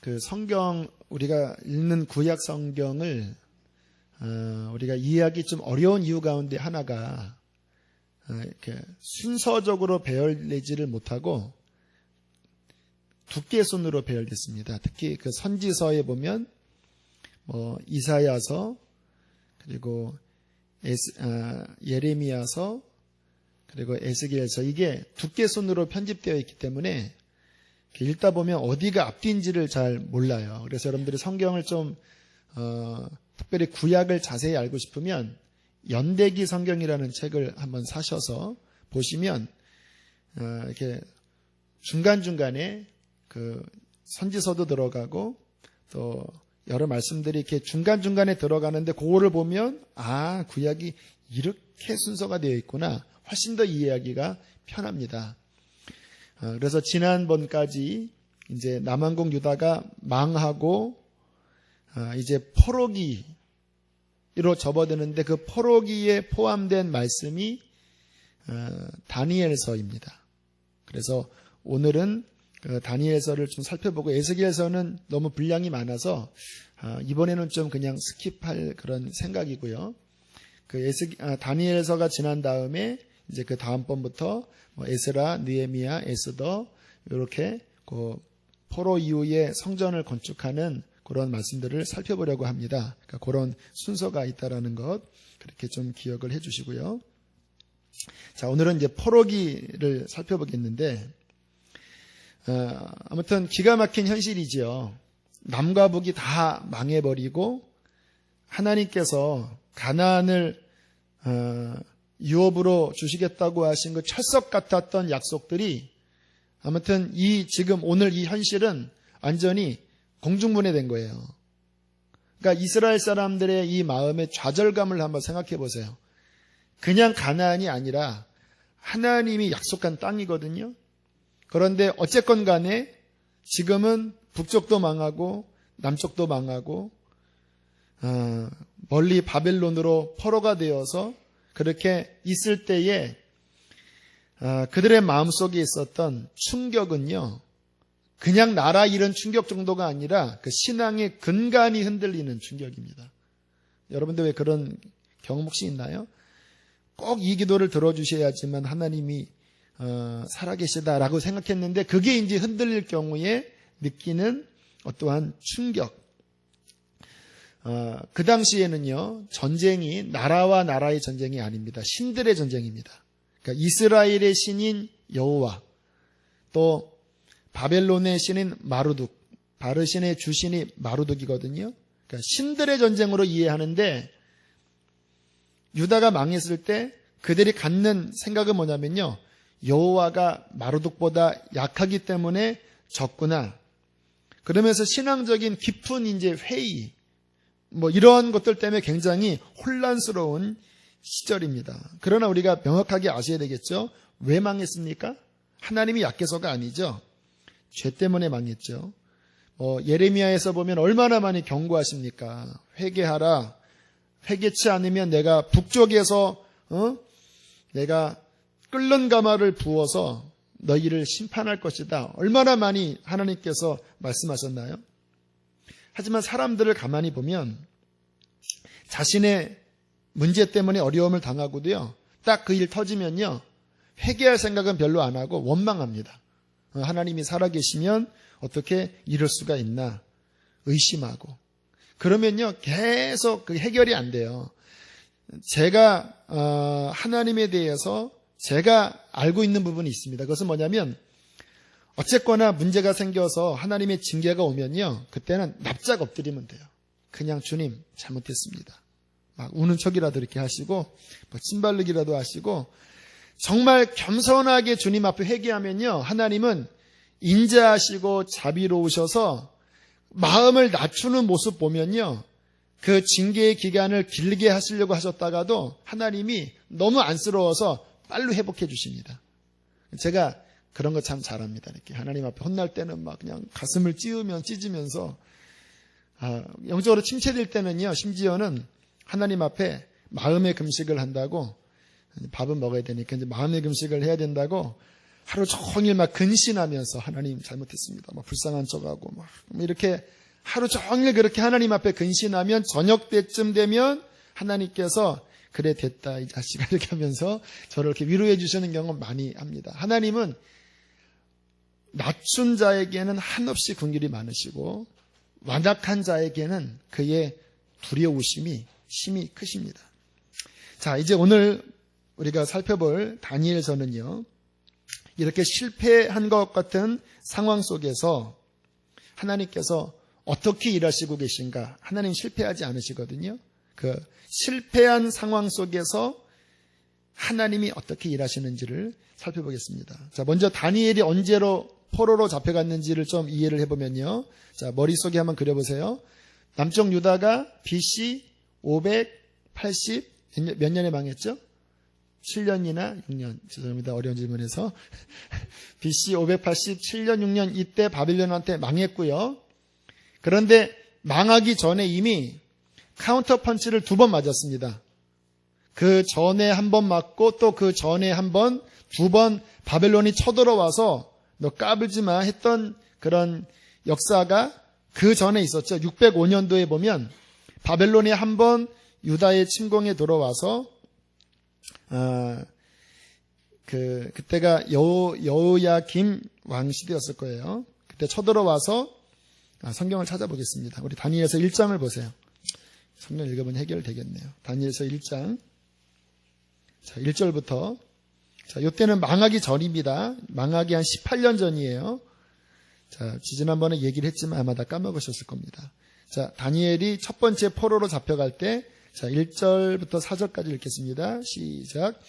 그 성경, 우리가 읽는 구약 성경을 우리가 이해하기 좀 어려운 이유 가운데 하나가 이렇게 순서적으로 배열되지를 못하고 두께 순으로 배열됐습니다. 특히 그 선지서에 보면 이사야서, 그리고 예레미야서, 그리고 에스겔서, 이게 두께 순으로 편집되어 있기 때문에 읽다 보면 어디가 앞뒤인지를 잘 몰라요. 그래서 여러분들이 성경을 좀 특별히 구약을 자세히 알고 싶으면 연대기 성경이라는 책을 한번 사셔서 보시면 이렇게 중간중간에 그 선지서도 들어가고 또 여러 말씀들이 이렇게 중간중간에 들어가는데 그거를 보면 구약이 이렇게 순서가 되어 있구나, 훨씬 더 이해하기가 편합니다. 그래서 지난번까지 이제 남왕국 유다가 망하고 이제 포로기로 접어드는데 그 포로기에 포함된 말씀이 다니엘서입니다. 그래서 오늘은 그 다니엘서를 좀 살펴보고, 에스겔서는 너무 분량이 많아서 이번에는 좀 그냥 스킵할 그런 생각이고요. 다니엘서가 지난 다음에 이제 그 다음번부터 에스라, 느헤미야, 에스더, 이렇게 그 포로 이후에 성전을 건축하는 그런 말씀들을 살펴보려고 합니다. 그러니까 그런 순서가 있다라는 것, 그렇게 좀 기억을 해 주시고요. 자, 오늘은 이제 포로기를 살펴보겠는데, 아무튼 기가 막힌 현실이지요. 남과 북이 다 망해버리고 하나님께서 가나안을 유업으로 주시겠다고 하신 그 철석 같았던 약속들이, 아무튼 지금 오늘 이 현실은 완전히 공중분해된 거예요. 그러니까 이스라엘 사람들의 이 마음의 좌절감을 한번 생각해 보세요. 그냥 가나안이 아니라 하나님이 약속한 땅이거든요. 그런데 어쨌건 간에 지금은 북쪽도 망하고 남쪽도 망하고 멀리 바벨론으로 포로가 되어서 그렇게 있을 때에 그들의 마음속에 있었던 충격은요, 그냥 나라 잃은 충격 정도가 아니라 그 신앙의 근간이 흔들리는 충격입니다. 여러분들 왜 그런 경험 혹시 있나요? 꼭 이 기도를 들어주셔야지만 하나님이 살아계시다라고 생각했는데 그게 이제 흔들릴 경우에 느끼는 어떠한 충격. 그 당시에는요, 전쟁이 나라와 나라의 전쟁이 아닙니다. 신들의 전쟁입니다. 그러니까 이스라엘의 신인 여호와, 또 바벨론의 신인 마루둑, 바르신의 주신이 마루둑이거든요. 그러니까 신들의 전쟁으로 이해하는데, 유다가 망했을 때 그들이 갖는 생각은 뭐냐면요, 여호와가 마루둑보다 약하기 때문에 졌구나. 그러면서 신앙적인 깊은 이제 회의, 이런 것들 때문에 굉장히 혼란스러운 시절입니다. 그러나 우리가 명확하게 아셔야 되겠죠. 왜 망했습니까? 하나님이 약해서가 아니죠. 죄 때문에 망했죠. 예레미야에서 보면 얼마나 많이 경고하십니까? 회개하라. 회개치 않으면 내가 북쪽에서 내가 끓는 가마를 부어서 너희를 심판할 것이다. 얼마나 많이 하나님께서 말씀하셨나요? 하지만 사람들을 가만히 보면 자신의 문제 때문에 어려움을 당하고도요, 딱 그 일 터지면요, 회개할 생각은 별로 안 하고 원망합니다. 하나님이 살아계시면 어떻게 이럴 수가 있나 의심하고, 그러면요 계속 그 해결이 안 돼요. 제가 하나님에 대해서 제가 알고 있는 부분이 있습니다. 그것은 뭐냐면, 어쨌거나 문제가 생겨서 하나님의 징계가 오면요, 그때는 납작 엎드리면 돼요. 그냥 주님 잘못했습니다. 막 우는 척이라도 이렇게 하시고, 침발르기라도 하시고, 정말 겸손하게 주님 앞에 회개하면요, 하나님은 인자하시고 자비로우셔서 마음을 낮추는 모습 보면요, 그 징계의 기간을 길게 하시려고 하셨다가도 하나님이 너무 안쓰러워서 빨리 회복해 주십니다. 제가 그런 거 참 잘합니다. 이렇게 하나님 앞에 혼날 때는 막 그냥 가슴을 찢으면서, 영적으로 침체될 때는요, 심지어는 하나님 앞에 마음의 금식을 한다고, 밥은 먹어야 되니까 이제 마음의 금식을 해야 된다고 하루 종일 막 근신하면서 하나님 잘못했습니다. 막 불쌍한 척하고 막 이렇게 하루 종일 그렇게 하나님 앞에 근신하면 저녁 때쯤 되면 하나님께서 그래 됐다 이 자식아 이렇게 하면서 저를 이렇게 위로해 주시는 경우 많이 합니다. 하나님은 낮춘 자에게는 한없이 긍휼이 많으시고 완악한 자에게는 그의 두려우심이 심히 크십니다. 자, 이제 오늘 우리가 살펴볼 다니엘서는요, 이렇게 실패한 것 같은 상황 속에서 하나님께서 어떻게 일하시고 계신가? 하나님 실패하지 않으시거든요. 그 실패한 상황 속에서 하나님이 어떻게 일하시는지를 살펴보겠습니다. 자, 먼저 다니엘이 언제로 포로로 잡혀갔는지를 좀 이해를 해보면요. 자, 머릿속에 한번 그려보세요. 남쪽 유다가 BC 580 몇 년에 망했죠? 7년이나 6년. 죄송합니다. 어려운 질문에서. BC 587년 6년 이때 바빌론한테 망했고요. 그런데 망하기 전에 이미 카운터 펀치를 2번 맞았습니다. 그 전에 한 번 맞고 또 그 전에 한 번, 2번 바벨론이 쳐들어와서 너 까불지 마 했던 그런 역사가 그 전에 있었죠. 605년도에 보면 바벨론이 한 번 유다의 침공에 들어와서 그때가 여호야김 왕 시대였을 거예요. 그때 쳐들어와서 성경을 찾아보겠습니다. 우리 다니엘서 1장을 보세요. 성경 읽어보면 해결되겠네요. 다니엘서 1장. 자, 1절부터. 자, 이때는 망하기 전입니다. 망하기 한 18년 전이에요. 자, 지난번에 얘기를 했지만 아마 다 까먹으셨을 겁니다. 자, 다니엘이 첫 번째 포로로 잡혀갈 때, 자, 1절부터 4절까지 읽겠습니다. 시작.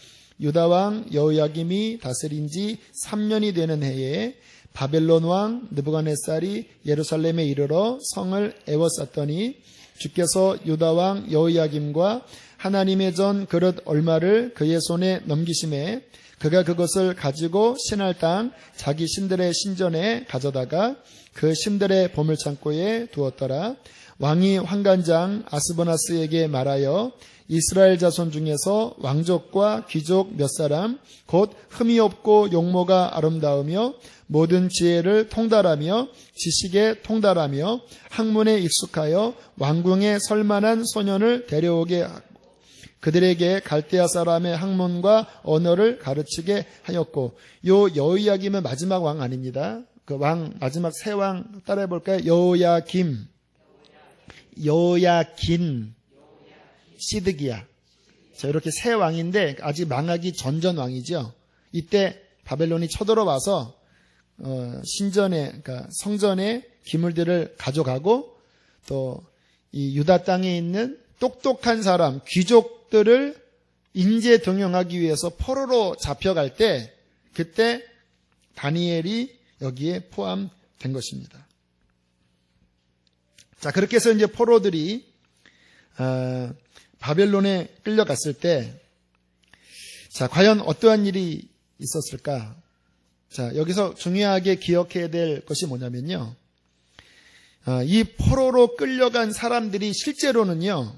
유다왕 여호야김이 다스린 지 3년이 되는 해에 바벨론 왕 느부갓네살이 예루살렘에 이르러 성을 에워쌌더니 주께서 유다왕 여호야김과 하나님의 전 그릇 얼마를 그의 손에 넘기심에 그가 그것을 가지고 신할 땅 자기 신들의 신전에 가져다가 그 신들의 보물창고에 두었더라. 왕이 환관장 아스보나스에게 말하여 이스라엘 자손 중에서 왕족과 귀족 몇 사람 곧 흠이 없고 용모가 아름다우며 모든 지혜를 통달하며 지식에 통달하며 학문에 익숙하여 왕궁에 설만한 소년을 데려오게 하고 그들에게 갈대아 사람의 학문과 언어를 가르치게 하였고, 요 여호야김은 마지막 왕 아닙니다. 그 왕 마지막 세 왕 따라해 볼까요? 여호야긴, 시드기야. 자, 이렇게 세 왕인데 아직 망하기 전전 왕이죠. 이때 바벨론이 쳐들어와서 신전에, 그러니까 성전에 기물들을 가져가고 또 이 유다 땅에 있는 똑똑한 사람, 귀족들을 인재 등용하기 위해서 포로로 잡혀갈 때 그때 다니엘이 여기에 포함된 것입니다. 자, 그렇게 해서 이제 포로들이 바벨론에 끌려갔을 때 자, 과연 어떠한 일이 있었을까? 자, 여기서 중요하게 기억해야 될 것이 뭐냐면요. 이 포로로 끌려간 사람들이 실제로는요.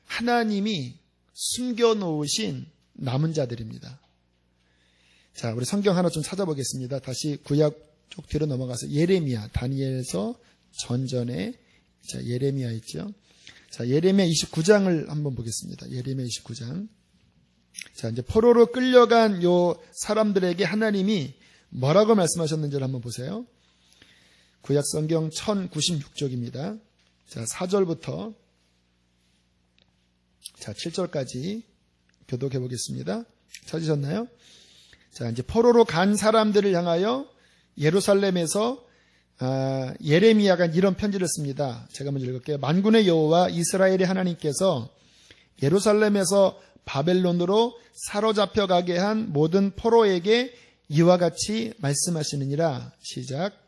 하나님이 숨겨놓으신 남은 자들입니다. 자, 우리 성경 하나 좀 찾아보겠습니다. 다시 구약 쪽 뒤로 넘어가서 예레미야, 다니엘서 전전에 자, 예레미야 있죠. 자, 예레미야 29장을 한번 보겠습니다. 예레미야 29장. 자, 이제 포로로 끌려간 요 사람들에게 하나님이 뭐라고 말씀하셨는지를 한번 보세요. 구약 성경 1096쪽입니다. 자, 4절부터 자, 7절까지 교독해 보겠습니다. 찾으셨나요? 자, 이제 포로로 간 사람들을 향하여 예루살렘에서 예레미야가 이런 편지를 씁니다. 제가 먼저 읽을게요. 만군의 여호와 이스라엘의 하나님께서 예루살렘에서 바벨론으로 사로잡혀 가게 한 모든 포로에게 이와 같이 말씀하시느니라. 시작.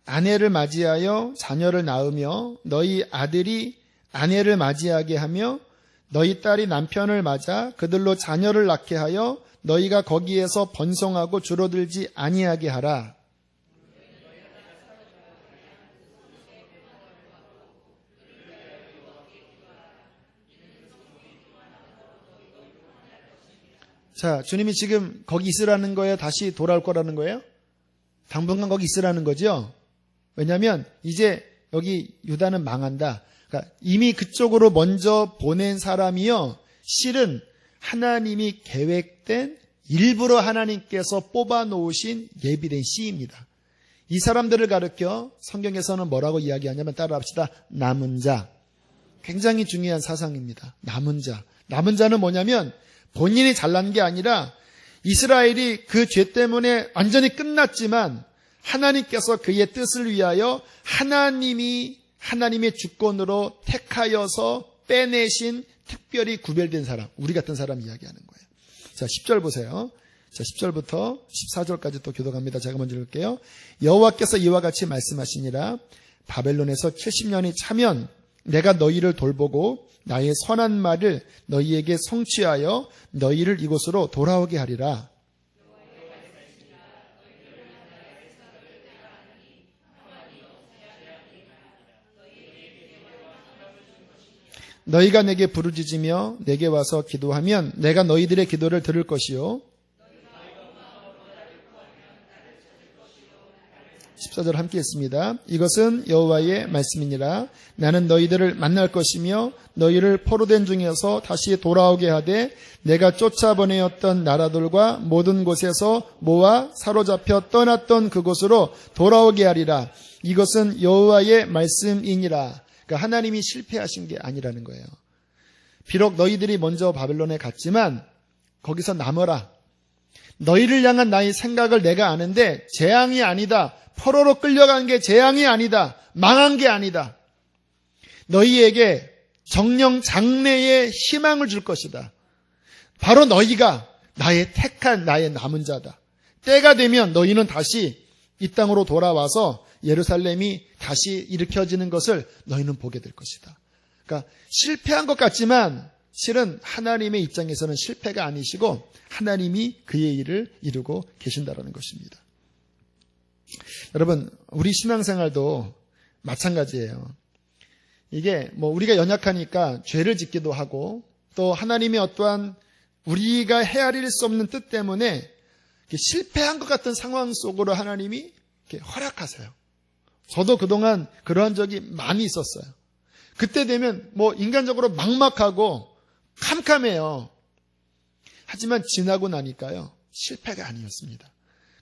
아내를 맞이하여 자녀를 낳으며 너희 아들이 아내를 맞이하게 하며 너희 딸이 남편을 맞아 그들로 자녀를 낳게 하여 너희가 거기에서 번성하고 줄어들지 아니하게 하라. 자, 주님이 지금 거기 있으라는 거예요? 다시 돌아올 거라는 거예요? 당분간 거기 있으라는 거죠? 왜냐하면 이제 여기 유다는 망한다. 그러니까 이미 그쪽으로 먼저 보낸 사람이요, 실은 하나님이 계획된, 일부러 하나님께서 뽑아 놓으신 예비된 씨입니다. 이 사람들을 가르쳐 성경에서는 뭐라고 이야기하냐면, 따라합시다. 남은 자. 굉장히 중요한 사상입니다. 남은 자. 남은 자는 뭐냐면 본인이 잘난 게 아니라 이스라엘이 그 죄 때문에 완전히 끝났지만 하나님께서 그의 뜻을 위하여 하나님의 주권으로 택하여서 빼내신 특별히 구별된 사람, 우리 같은 사람 이야기하는 거예요. 자, 10절 보세요. 자, 10절부터 14절까지 또 교독합니다. 제가 먼저 읽을게요. 여호와께서 이와 같이 말씀하시니라. 바벨론에서 70년이 차면 내가 너희를 돌보고 나의 선한 말을 너희에게 성취하여 너희를 이곳으로 돌아오게 하리라. 너희가 내게 부르짖으며 내게 와서 기도하면 내가 너희들의 기도를 들을 것이요. 14절 함께 했습니다. 이것은 여호와의 말씀이니라. 나는 너희들을 만날 것이며 너희를 포로된 중에서 다시 돌아오게 하되 내가 쫓아보내었던 나라들과 모든 곳에서 모아 사로잡혀 떠났던 그곳으로 돌아오게 하리라. 이것은 여호와의 말씀이니라. 그러니까 하나님이 실패하신 게 아니라는 거예요. 비록 너희들이 먼저 바벨론에 갔지만 거기서 남어라. 너희를 향한 나의 생각을 내가 아는데 재앙이 아니다. 포로로 끌려간 게 재앙이 아니다. 망한 게 아니다. 너희에게 정령 장래의 희망을 줄 것이다. 바로 너희가 나의 택한 나의 남은 자다. 때가 되면 너희는 다시 이 땅으로 돌아와서 예루살렘이 다시 일으켜지는 것을 너희는 보게 될 것이다. 그러니까 실패한 것 같지만 실은 하나님의 입장에서는 실패가 아니시고 하나님이 그의 일을 이루고 계신다라는 것입니다. 여러분, 우리 신앙생활도 마찬가지예요. 이게 우리가 연약하니까 죄를 짓기도 하고 또 하나님의 어떠한 우리가 헤아릴 수 없는 뜻 때문에 실패한 것 같은 상황 속으로 하나님이 허락하세요. 저도 그동안 그러한 적이 많이 있었어요. 그때 되면 인간적으로 막막하고 캄캄해요. 하지만 지나고 나니까요, 실패가 아니었습니다.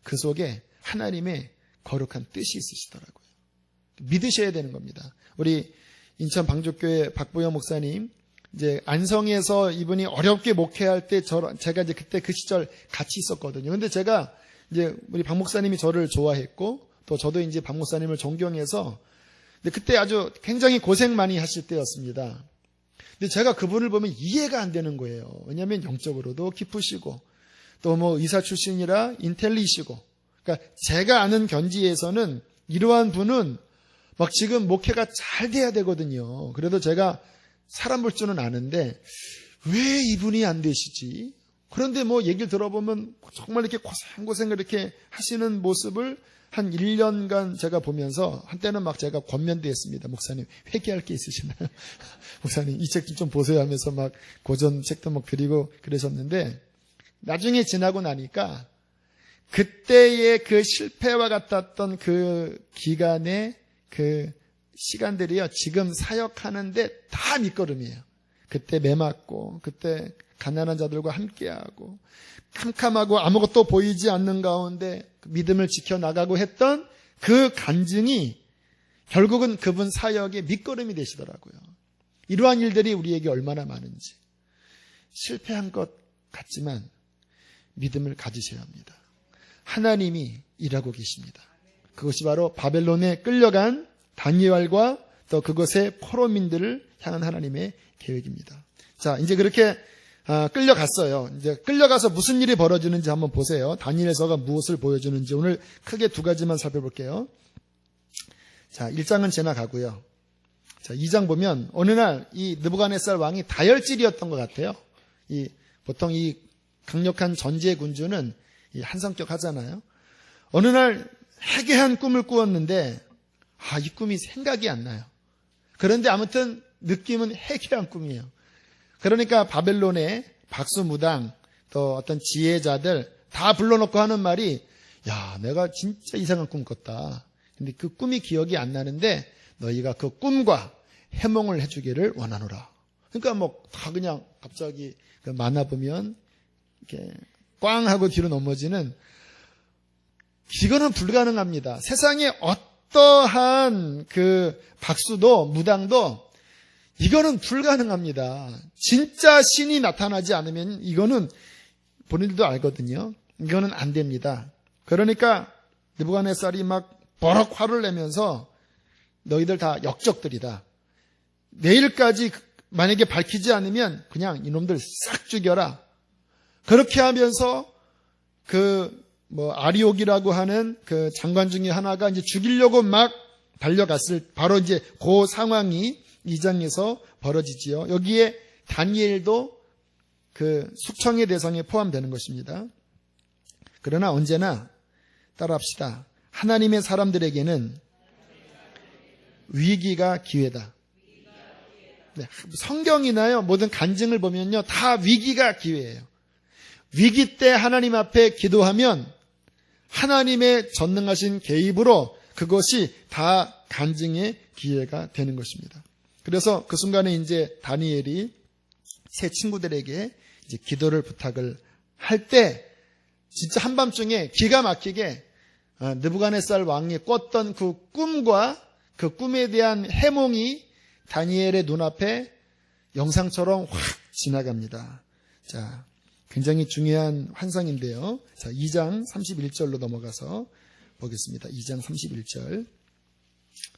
그 속에 하나님의 거룩한 뜻이 있으시더라고요. 믿으셔야 되는 겁니다. 우리 인천 방족교회 박보영 목사님, 이제 안성에서 이분이 어렵게 목회할 때 제가 이제 그때 그 시절 같이 있었거든요. 근데 제가 이제 우리 박 목사님이 저를 좋아했고 또 저도 이제 박 목사님을 존경해서, 근데 그때 아주 굉장히 고생 많이 하실 때였습니다. 근데 제가 그분을 보면 이해가 안 되는 거예요. 왜냐하면 영적으로도 깊으시고 또 의사 출신이라 인텔리시고, 그러니까 제가 아는 견지에서는 이러한 분은 막 지금 목회가 잘 돼야 되거든요. 그래도 제가 사람 볼 줄은 아는데 왜 이분이 안 되시지? 그런데 얘기를 들어보면 정말 이렇게 고생고생 이렇게 하시는 모습을 한 1년간 제가 보면서 한때는 막 제가 권면도 했습니다. 목사님, 회개할 게 있으시나요? 목사님, 이 책 좀 보세요 하면서 막 고전 책도 막 드리고 그러셨는데, 나중에 지나고 나니까 그때의 그 실패와 같았던 그 기간의 그 시간들이요, 지금 사역하는데 다 밑거름이에요. 그때 매맞고, 그때 가난한 자들과 함께하고, 캄캄하고 아무것도 보이지 않는 가운데 믿음을 지켜나가고 했던 그 간증이 결국은 그분 사역의 밑거름이 되시더라고요. 이러한 일들이 우리에게 얼마나 많은지. 실패한 것 같지만 믿음을 가지셔야 합니다. 하나님이 일하고 계십니다. 그것이 바로 바벨론에 끌려간 다니엘과 또 그것의 포로민들을 향한 하나님의 계획입니다. 자, 이제 그렇게 끌려갔어요. 이제 끌려가서 무슨 일이 벌어지는지 한번 보세요. 다니엘서가 무엇을 보여주는지 오늘 크게 두 가지만 살펴볼게요. 자, 1장은 지나가고요. 자, 2장 보면 어느 날 이 느부갓네살 왕이 다혈질이었던 것 같아요. 보통 이 강력한 전제 군주는 한성격 하잖아요. 어느 날 해괴한 꿈을 꾸었는데 이 꿈이 생각이 안 나요. 그런데 아무튼 느낌은 해괴한 꿈이에요. 그러니까 바벨론의 박수무당 또 어떤 지혜자들 다 불러놓고 하는 말이 야, 내가 진짜 이상한 꿈 꿨다. 근데 그 꿈이 기억이 안 나는데 너희가 그 꿈과 해몽을 해주기를 원하노라. 그러니까 뭐 다 그냥 갑자기 그 만화 보면 이렇게 꽝 하고 뒤로 넘어지는, 이거는 불가능합니다. 세상에 어떠한 그 박수도 무당도 이거는 불가능합니다. 진짜 신이 나타나지 않으면 이거는 본인들도 알거든요. 이거는 안 됩니다. 그러니까 느부갓네살이 막 버럭 화를 내면서 너희들 다 역적들이다. 내일까지 만약에 밝히지 않으면 그냥 이놈들 싹 죽여라. 그렇게 하면서 아리옥이라고 하는 그 장관 중에 하나가 이제 죽이려고 막 달려갔을 바로 이제 그 상황이 2장에서 벌어지지요. 여기에 다니엘도 그 숙청의 대상에 포함되는 것입니다. 그러나 언제나 따라합시다. 하나님의 사람들에게는 위기가 기회다. 네, 성경이나요 모든 간증을 보면요 다 위기가 기회예요. 위기 때 하나님 앞에 기도하면 하나님의 전능하신 개입으로 그것이 다 간증의 기회가 되는 것입니다. 그래서 그 순간에 이제 다니엘이 새 친구들에게 이제 기도를 부탁을 할 때 진짜 한밤중에 기가 막히게 느부갓네살 왕이 꿨던 그 꿈과 그 꿈에 대한 해몽이 다니엘의 눈앞에 영상처럼 확 지나갑니다. 자, 굉장히 중요한 환상인데요. 자, 2장 31절로 넘어가서 보겠습니다. 2장 31절.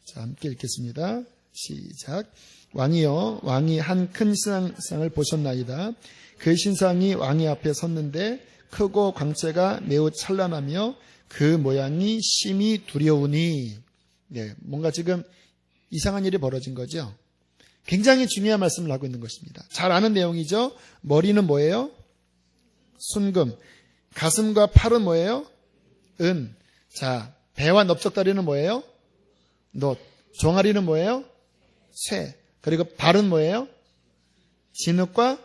자, 함께 읽겠습니다. 시작. 왕이여, 왕이 한 큰 신상을 보셨나이다. 그 신상이 왕의 앞에 섰는데 크고 광채가 매우 찬란하며 그 모양이 심히 두려우니. 네, 뭔가 지금 이상한 일이 벌어진 거죠. 굉장히 중요한 말씀을 하고 있는 것입니다. 잘 아는 내용이죠. 머리는 뭐예요? 순금. 가슴과 팔은 뭐예요? 은. 자, 배와 넓적다리는 뭐예요? 놋. 종아리는 뭐예요? 쇠. 그리고 발은 뭐예요? 진흙과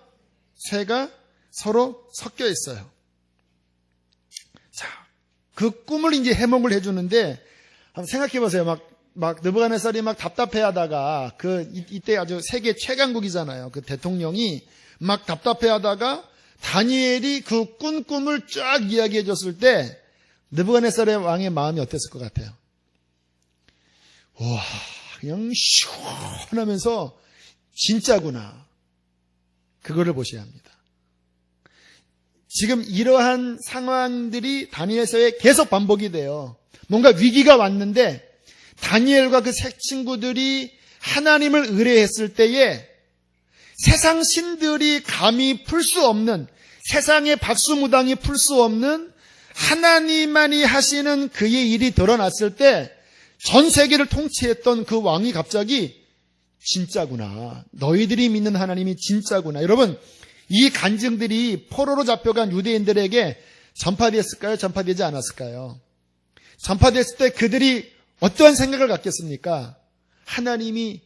쇠가 서로 섞여 있어요. 자, 그 꿈을 이제 해몽을 해주는데 한번 생각해 보세요. 막 느부갓네살이 막 답답해하다가 이때 아주 세계 최강국이잖아요. 그 대통령이 막 답답해하다가 다니엘이 그 꾼 꿈을 쫙 이야기해줬을 때 느부갓네살의 왕의 마음이 어땠을 것 같아요? 와, 그냥 시원하면서 진짜구나. 그거를 보셔야 합니다. 지금 이러한 상황들이 다니엘서에 계속 반복이 돼요. 뭔가 위기가 왔는데 다니엘과 그 새 친구들이 하나님을 의뢰했을 때에 세상 신들이 감히 풀 수 없는, 세상의 박수무당이 풀 수 없는 하나님만이 하시는 그의 일이 드러났을 때 전 세계를 통치했던 그 왕이 갑자기 진짜구나. 너희들이 믿는 하나님이 진짜구나. 여러분, 이 간증들이 포로로 잡혀간 유대인들에게 전파됐을까요? 전파되지 않았을까요? 전파됐을 때 그들이 어떠한 생각을 갖겠습니까? 하나님이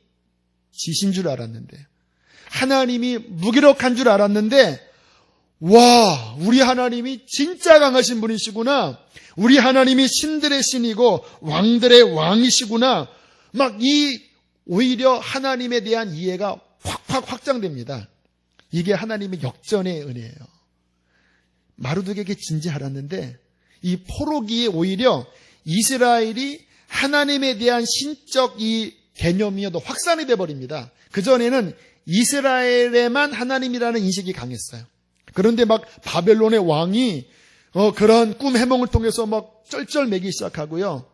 지신 줄 알았는데, 하나님이 무기력한 줄 알았는데, 와, 우리 하나님이 진짜 강하신 분이시구나. 우리 하나님이 신들의 신이고 왕들의 왕이시구나. 오히려 하나님에 대한 이해가 확 확장됩니다. 이게 하나님의 역전의 은혜예요. 마르독에게 진지 알았는데 이 포로기에 오히려 이스라엘이 하나님에 대한 신적 이 개념이 더 확산이 돼버립니다. 그전에는 이스라엘에만 하나님이라는 인식이 강했어요. 그런데 막 바벨론의 왕이 그런 꿈 해몽을 통해서 막 쩔쩔매기 시작하고요.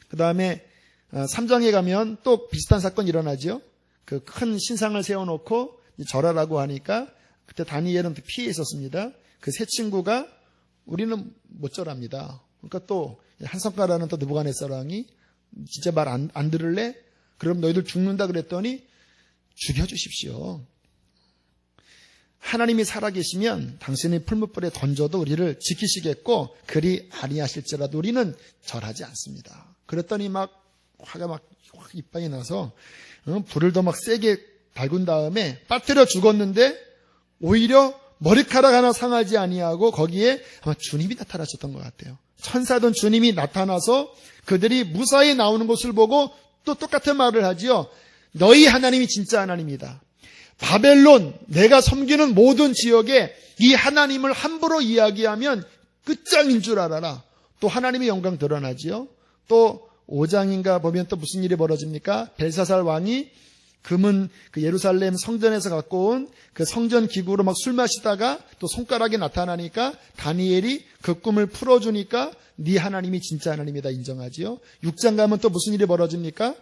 그 다음에 3장에 가면 또 비슷한 사건이 일어나죠. 그 큰 신상을 세워놓고 절하라고 하니까 그때 다니엘은 피해 있었습니다. 그 세 친구가 우리는 못 절합니다. 그러니까 또 한성가라는 또 느부갓네살 왕이 진짜 말 안 들을래? 그럼 너희들 죽는다 그랬더니 죽여주십시오. 하나님이 살아계시면 당신의 풀무불에 던져도 우리를 지키시겠고 그리 아니하실지라도 우리는 절하지 않습니다. 그랬더니 막 화가 막 이빨이 나서 불을 더 막 세게 달군 다음에 빠뜨려 죽었는데 오히려 머리카락 하나 상하지 아니하고 거기에 아마 주님이 나타나셨던 것 같아요. 천사던 주님이 나타나서 그들이 무사히 나오는 것을 보고 또 똑같은 말을 하지요. 너희 하나님이 진짜 하나님이다. 바벨론, 내가 섬기는 모든 지역에 이 하나님을 함부로 이야기하면 끝장인 줄 알아라. 또 하나님의 영광 드러나지요. 또 5장인가 보면 또 무슨 일이 벌어집니까? 벨사살 왕이 금은 그 예루살렘 성전에서 갖고 온 그 성전 기구로 막 술 마시다가 또 손가락에 나타나니까 다니엘이 그 꿈을 풀어주니까 네 하나님이 진짜 하나님이다 인정하지요. 6장 가면 또 무슨 일이 벌어집니까?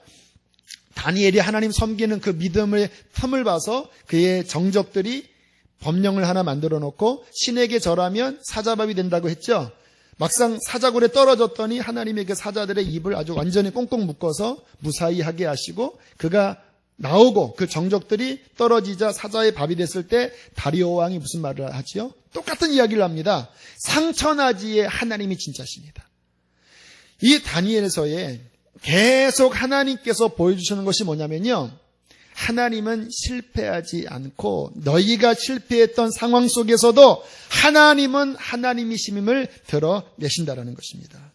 다니엘이 하나님 섬기는 그 믿음의 틈을 봐서 그의 정적들이 법령을 하나 만들어 놓고 신에게 절하면 사자밥이 된다고 했죠. 막상 사자굴에 떨어졌더니 하나님의 그 사자들의 입을 아주 완전히 꽁꽁 묶어서 무사히 하게 하시고 그가 나오고 그 정적들이 떨어지자 사자의 밥이 됐을 때 다리오 왕이 무슨 말을 하지요? 똑같은 이야기를 합니다. 상처나지의 하나님이 진짜십니다. 이 다니엘서에 계속 하나님께서 보여주시는 것이 뭐냐면요. 하나님은 실패하지 않고 너희가 실패했던 상황 속에서도 하나님은 하나님이심을 드러내신다라는 것입니다.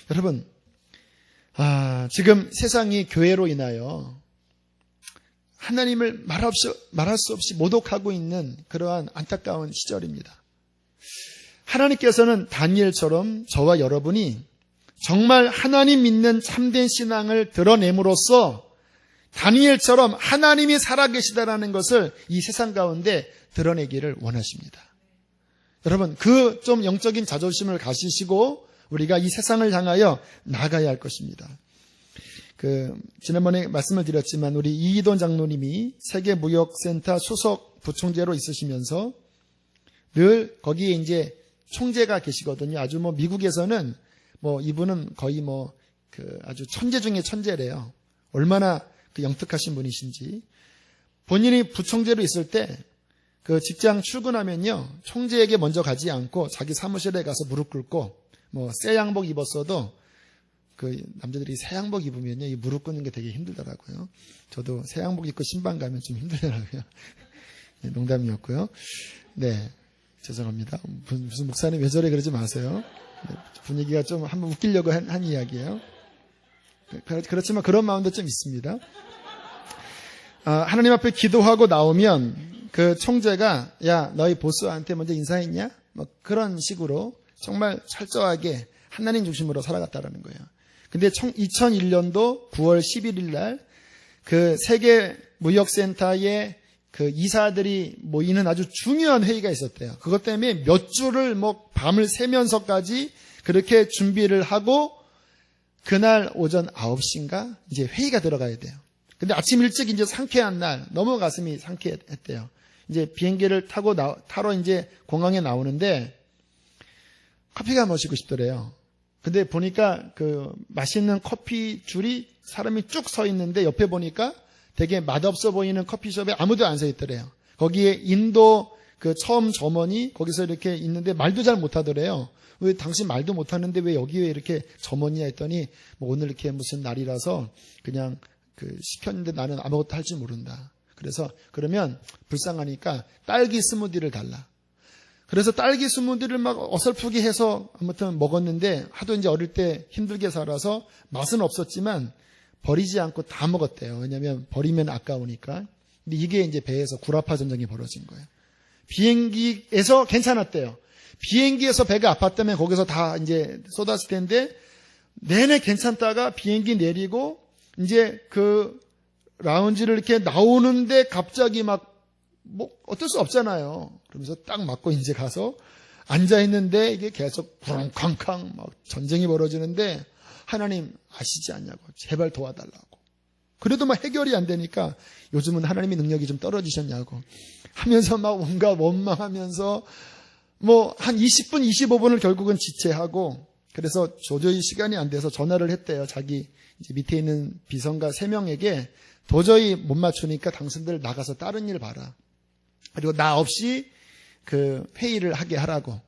여러분, 지금 세상이 교회로 인하여 하나님을 말할 수 없이 모독하고 있는 그러한 안타까운 시절입니다. 하나님께서는 다니엘처럼 저와 여러분이 정말 하나님 믿는 참된 신앙을 드러냄으로써 다니엘처럼 하나님이 살아계시다라는 것을 이 세상 가운데 드러내기를 원하십니다. 여러분, 그 좀 영적인 자존심을 가지시고 우리가 이 세상을 향하여 나가야 할 것입니다. 지난번에 말씀을 드렸지만 우리 이희돈 장로님이 세계무역센터 수석 부총재로 있으시면서 늘 거기에 이제 총재가 계시거든요. 아주 미국에서는 이분은 거의 아주 천재 중에 천재래요. 얼마나 영특하신 분이신지. 본인이 부총재로 있을 때 그 직장 출근하면요. 총재에게 먼저 가지 않고 자기 사무실에 가서 무릎 꿇고 새 양복 입었어도 그 남자들이 새 양복 입으면요. 이 무릎 꿇는 게 되게 힘들더라고요. 저도 새 양복 입고 신방 가면 좀 힘들더라고요. 네, 농담이었고요. 네. 죄송합니다. 무슨 목사님 왜 저래 그러지 마세요. 네, 분위기가 좀 한번 웃기려고 한 이야기예요. 그렇지만 그런 마음도 좀 있습니다. 하나님 앞에 기도하고 나오면 그 총재가 야 너희 보스한테 먼저 인사했냐? 그런 식으로 정말 철저하게 하나님 중심으로 살아갔다라는 거예요. 근데 2001년도 9월 11일 날 그 세계 무역센터에 그 이사들이 모이는 아주 중요한 회의가 있었대요. 그것 때문에 몇 주를 밤을 새면서까지 그렇게 준비를 하고 그날 오전 9시인가 이제 회의가 들어가야 돼요. 근데 아침 일찍 이제 상쾌한 날 너무 가슴이 상쾌했대요. 이제 비행기를 타러 이제 공항에 나오는데 커피가 마시고 싶더래요. 근데 보니까 그 맛있는 커피 줄이 사람이 쭉 서 있는데 옆에 보니까 되게 맛없어 보이는 커피숍에 아무도 안 서 있더래요. 거기에 인도 그 처음 점원이 거기서 이렇게 있는데 말도 잘 못하더래요. 왜 당신 말도 못하는데 왜 여기에 이렇게 점원이야 했더니 오늘 이렇게 무슨 날이라서 그냥 시켰는데 나는 아무것도 할 줄 모른다. 그래서 그러면 불쌍하니까 딸기 스무디를 달라. 그래서 딸기 스무디를 막 어설프게 해서 아무튼 먹었는데 하도 이제 어릴 때 힘들게 살아서 맛은 없었지만 버리지 않고 다 먹었대요. 왜냐하면 버리면 아까우니까. 근데 이게 이제 배에서 구라파 전쟁이 벌어진 거예요. 비행기에서 괜찮았대요. 비행기에서 배가 아팠다면 거기서 다 이제 쏟았을 텐데 내내 괜찮다가 비행기 내리고 이제 그 라운지를 이렇게 나오는데 갑자기 어쩔 수 없잖아요. 그러면서 딱 맞고 이제 가서 앉아있는데 이게 계속 쿵쾅쾅 전쟁이 벌어지는데 하나님 아시지 않냐고 제발 도와달라고. 그래도 해결이 안 되니까 요즘은 하나님의 능력이 좀 떨어지셨냐고 하면서 온갖 원망하면서 한 20분 25분을 결국은 지체하고 그래서 도저히 시간이 안 돼서 전화를 했대요. 자기 이제 밑에 있는 비서가 3명에게 도저히 못 맞추니까 당신들 나가서 다른 일 봐라. 그리고 나 없이 그 회의를 하게 하라고.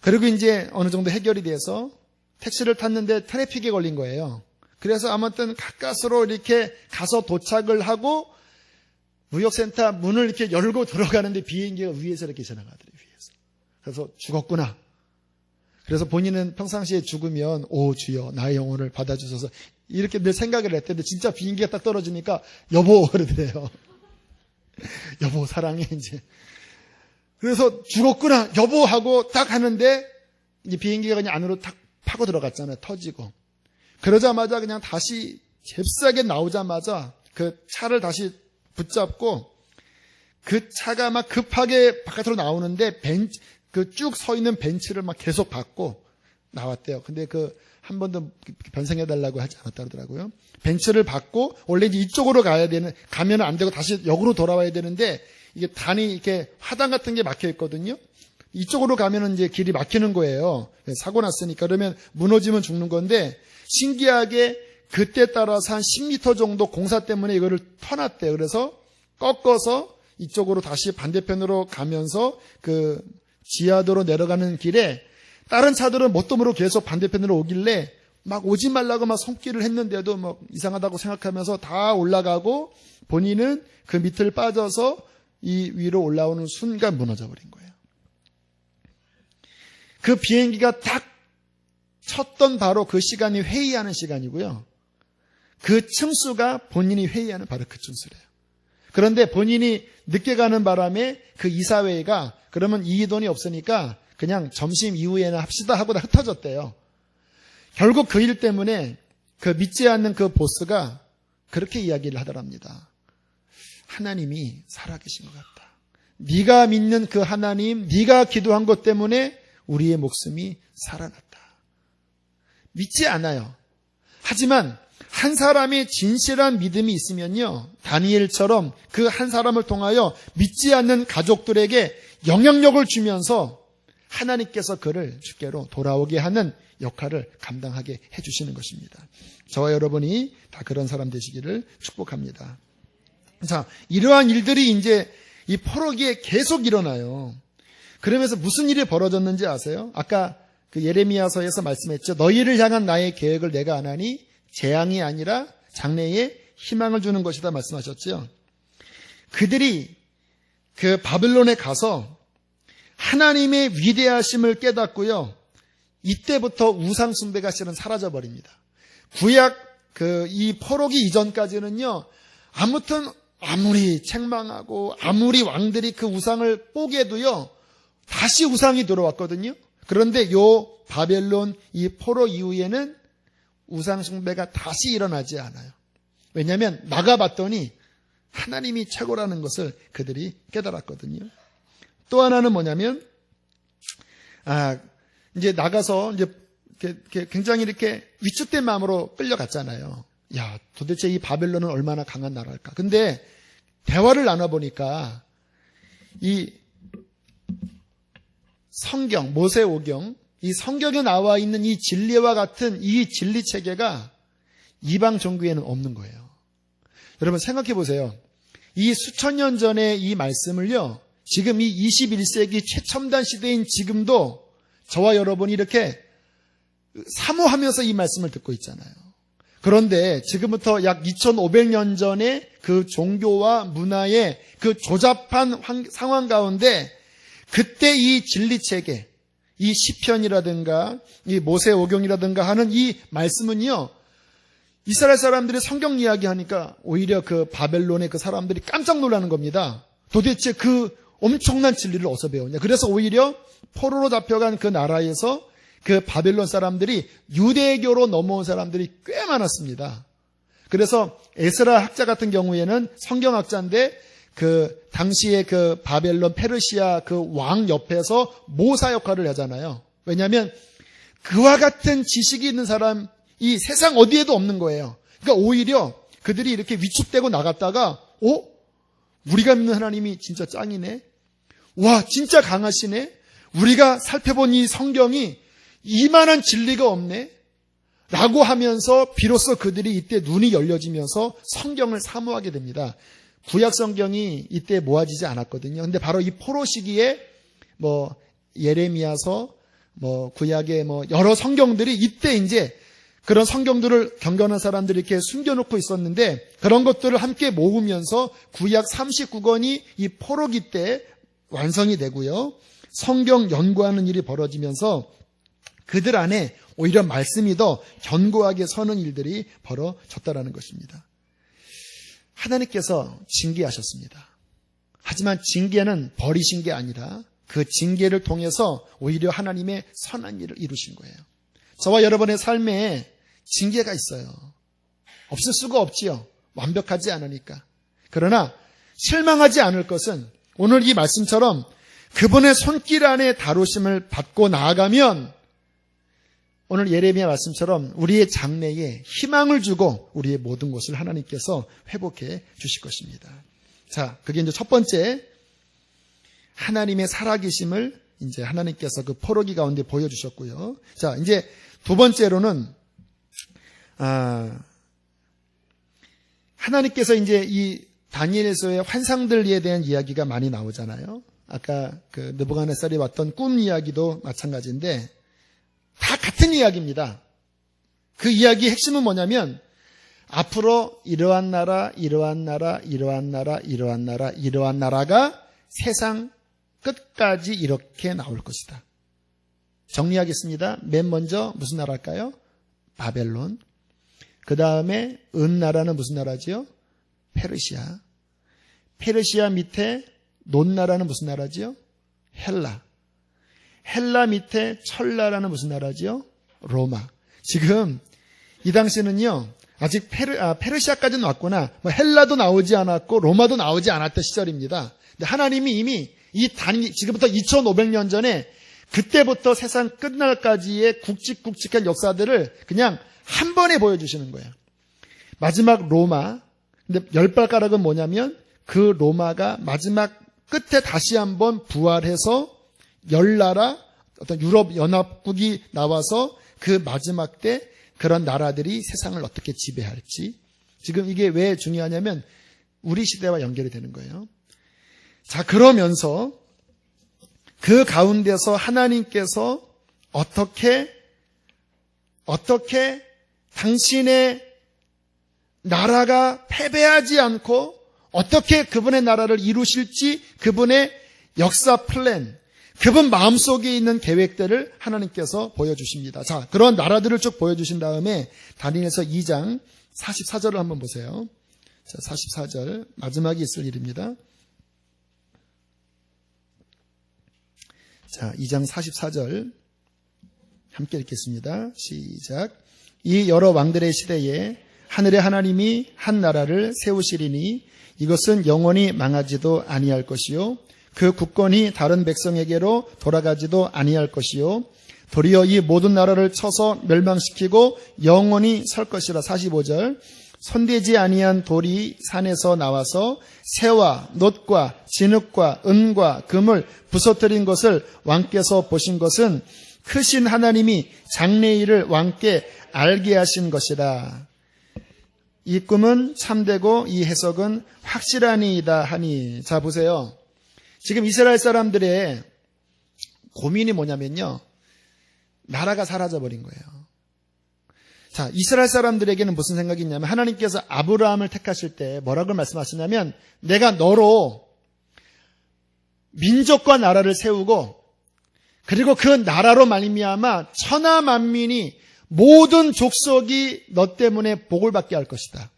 그리고 이제 어느 정도 해결이 돼서 택시를 탔는데 트래픽에 걸린 거예요. 그래서 아무튼 가까스로 이렇게 가서 도착을 하고 무역센터 문을 이렇게 열고 들어가는데 비행기가 위에서 이렇게 지나가더래요. 위에서. 그래서 죽었구나. 그래서 본인은 평상시에 죽으면 오 주여 나의 영혼을 받아주셔서 이렇게 늘 생각을 했는데 진짜 비행기가 딱 떨어지니까 여보 그러더래요. 여보 사랑해 이제. 그래서 죽었구나 여보 하고 딱 하는데 이제 비행기가 그냥 안으로 탁 파고 들어갔잖아요. 터지고. 그러자마자 그냥 다시 잽싸게 나오자마자 그 차를 다시 붙잡고 그 차가 막 급하게 바깥으로 나오는데 그 쭉 서 있는 벤츠를 막 계속 밟고 나왔대요. 근데 그 한 번도 변상해달라고 하지 않았다 그러더라고요. 벤츠를 밟고 원래 이제 이쪽으로 가면 안 되고 다시 역으로 돌아와야 되는데 이게 단이 이렇게 화단 같은 게 막혀 있거든요. 이쪽으로 가면은 이제 길이 막히는 거예요. 사고 났으니까. 그러면 무너지면 죽는 건데 신기하게 그때 따라서 한 10m 정도 공사 때문에 이거를 터놨대요. 그래서 꺾어서 이쪽으로 다시 반대편으로 가면서 그 지하도로 내려가는 길에 다른 차들은 뭣도모로 계속 반대편으로 오길래 막 오지 말라고 막 손길을 했는데도 뭐 이상하다고 생각하면서 다 올라가고 본인은 그 밑을 빠져서 이 위로 올라오는 순간 무너져 버린 거예요. 그 비행기가 딱 쳤던 바로 그 시간이 회의하는 시간이고요. 그 층수가 본인이 회의하는 바로 그 층수래요. 그런데 본인이 늦게 가는 바람에 그 이사회가 그러면 이 돈이 없으니까 그냥 점심 이후에는 합시다 하고 다 흩어졌대요. 결국 그 일 때문에 그 믿지 않는 그 보스가 그렇게 이야기를 하더랍니다. 하나님이 살아계신 것 같다. 네가 믿는 그 하나님, 네가 기도한 것 때문에 우리의 목숨이 살아났다. 믿지 않아요. 하지만 한 사람의 진실한 믿음이 있으면요, 다니엘처럼 그 한 사람을 통하여 믿지 않는 가족들에게 영향력을 주면서 하나님께서 그를 주께로 돌아오게 하는 역할을 감당하게 해주시는 것입니다. 저와 여러분이 다 그런 사람 되시기를 축복합니다. 자, 이러한 일들이 이제 이 포로기에 계속 일어나요. 그러면서 무슨 일이 벌어졌는지 아세요? 아까 그 예레미야서에서 말씀했죠. 너희를 향한 나의 계획을 내가 아나니 재앙이 아니라 장래에 희망을 주는 것이다 말씀하셨죠. 그들이 그 바벨론에 가서 하나님의 위대하심을 깨닫고요. 이때부터 우상 숭배가 실은 사라져 버립니다. 구약 이 포로기 이전까지는요. 아무튼 아무리 책망하고 아무리 왕들이 그 우상을 뽀개도요. 다시 우상이 들어왔거든요. 그런데 요 바벨론 이 포로 이후에는 우상 숭배가 다시 일어나지 않아요. 왜냐하면 나가봤더니 하나님이 최고라는 것을 그들이 깨달았거든요. 또 하나는 뭐냐면 이제 나가서 이제 굉장히 이렇게 위축된 마음으로 끌려갔잖아요. 야, 도대체 이 바벨론은 얼마나 강한 나라일까? 근데 대화를 나눠보니까 이 성경, 모세오경, 이 성경에 나와 있는 이 진리와 같은 이 진리 체계가 이방 종교에는 없는 거예요. 여러분 생각해 보세요. 이 수천 년 전의 이 말씀을요, 지금 이 21세기 최첨단 시대인 지금도 저와 여러분이 이렇게 사모하면서 이 말씀을 듣고 있잖아요. 그런데 지금부터 약 2500년 전에 그 종교와 문화의 그 조잡한 상황 가운데 그때 이 진리체계, 이 시편이라든가 이 모세오경이라든가 하는 이 말씀은요, 이스라엘 사람들이 성경 이야기하니까 오히려 그 바벨론의 그 사람들이 깜짝 놀라는 겁니다. 도대체 그 엄청난 진리를 어디서 배웠냐. 그래서 오히려 포로로 잡혀간 그 나라에서 그 바벨론 사람들이 유대교로 넘어온 사람들이 꽤 많았습니다. 그래서 에스라 학자 같은 경우에는 성경학자인데 그 당시에 그 바벨론 페르시아 그 왕 옆에서 모사 역할을 하잖아요. 왜냐하면 그와 같은 지식이 있는 사람 이 세상 어디에도 없는 거예요. 그러니까 오히려 그들이 이렇게 위축되고 나갔다가 우리가 믿는 하나님이 진짜 짱이네. 와, 진짜 강하시네. 우리가 살펴본 이 성경이 이만한 진리가 없네. 라고 하면서 비로소 그들이 이때 눈이 열려지면서 성경을 사모하게 됩니다. 구약 성경이 이때 모아지지 않았거든요. 근데 바로 이 포로 시기에 예레미야서, 구약의 여러 성경들이 이때 이제 그런 성경들을 경건한 사람들이 이렇게 숨겨놓고 있었는데 그런 것들을 함께 모으면서 구약 39권이 이 포로기 때 완성이 되고요. 성경 연구하는 일이 벌어지면서 그들 안에 오히려 말씀이 더 견고하게 서는 일들이 벌어졌다라는 것입니다. 하나님께서 징계하셨습니다. 하지만 징계는 버리신 게 아니라 그 징계를 통해서 오히려 하나님의 선한 일을 이루신 거예요. 저와 여러분의 삶에 징계가 있어요. 없을 수가 없지요. 완벽하지 않으니까. 그러나 실망하지 않을 것은 오늘 이 말씀처럼 그분의 손길 안에 다루심을 받고 나아가면 오늘 예레미야 말씀처럼 우리의 장래에 희망을 주고 우리의 모든 것을 하나님께서 회복해 주실 것입니다. 자, 그게 이제 첫 번째, 하나님의 살아계심을 이제 하나님께서 그 포로기 가운데 보여주셨고요. 자, 이제 두 번째로는, 하나님께서 이제 이 다니엘서의 환상들에 대한 이야기가 많이 나오잖아요. 아까 그 느부갓네살이 왔던 꿈 이야기도 마찬가지인데, 다 같은 이야기입니다. 그 이야기의 핵심은 뭐냐면 앞으로 이러한 나라, 이러한 나라, 이러한 나라, 이러한 나라, 이러한 나라가 세상 끝까지 이렇게 나올 것이다. 정리하겠습니다. 맨 먼저 무슨 나라일까요? 바벨론. 그 다음에 은나라는 무슨 나라지요? 페르시아. 페르시아 밑에 논나라는 무슨 나라지요? 헬라. 헬라 밑에 철나라는 무슨 나라지요? 로마. 지금 이 당시는요, 아직 페르시아까지는 왔구나. 뭐 헬라도 나오지 않았고 로마도 나오지 않았던 시절입니다. 근데 하나님이 이미 지금부터 2500년 전에 그때부터 세상 끝날까지의 굵직굵직한 역사들을 그냥 한 번에 보여주시는 거예요. 마지막 로마. 근데 열발가락은 뭐냐면 그 로마가 마지막 끝에 다시 한번 부활해서 열나라, 어떤 유럽 연합국이 나와서 그 마지막 때 그런 나라들이 세상을 어떻게 지배할지. 지금 이게 왜 중요하냐면 우리 시대와 연결이 되는 거예요. 자, 그러면서 그 가운데서 하나님께서 어떻게 당신의 나라가 패배하지 않고 어떻게 그분의 나라를 이루실지 그분의 역사 플랜, 그분 마음속에 있는 계획들을 하나님께서 보여주십니다. 자, 그런 나라들을 쭉 보여주신 다음에 다니엘서 2장 44절을 한번 보세요. 자, 44절 마지막에 있을 일입니다. 자, 2장 44절 함께 읽겠습니다. 시작. 이 여러 왕들의 시대에 하늘의 하나님이 한 나라를 세우시리니 이것은 영원히 망하지도 아니할 것이요 그 국권이 다른 백성에게로 돌아가지도 아니할 것이요 도리어 이 모든 나라를 쳐서 멸망시키고 영원히 설 것이라. 45절. 손대지 아니한 돌이 산에서 나와서 새와 놋과 진흙과 은과 금을 부서뜨린 것을 왕께서 보신 것은 크신 하나님이 장래일을 왕께 알게 하신 것이라. 이 꿈은 참되고 이 해석은 확실하니이다 하니. 자, 보세요. 지금 이스라엘 사람들의 고민이 뭐냐면요, 나라가 사라져버린 거예요. 자, 이스라엘 사람들에게는 무슨 생각이 있냐면 하나님께서 아브라함을 택하실 때 뭐라고 말씀하시냐면 내가 너로 민족과 나라를 세우고 그리고 그 나라로 말미암아 천하 만민이 모든 족속이 너 때문에 복을 받게 할 것이다.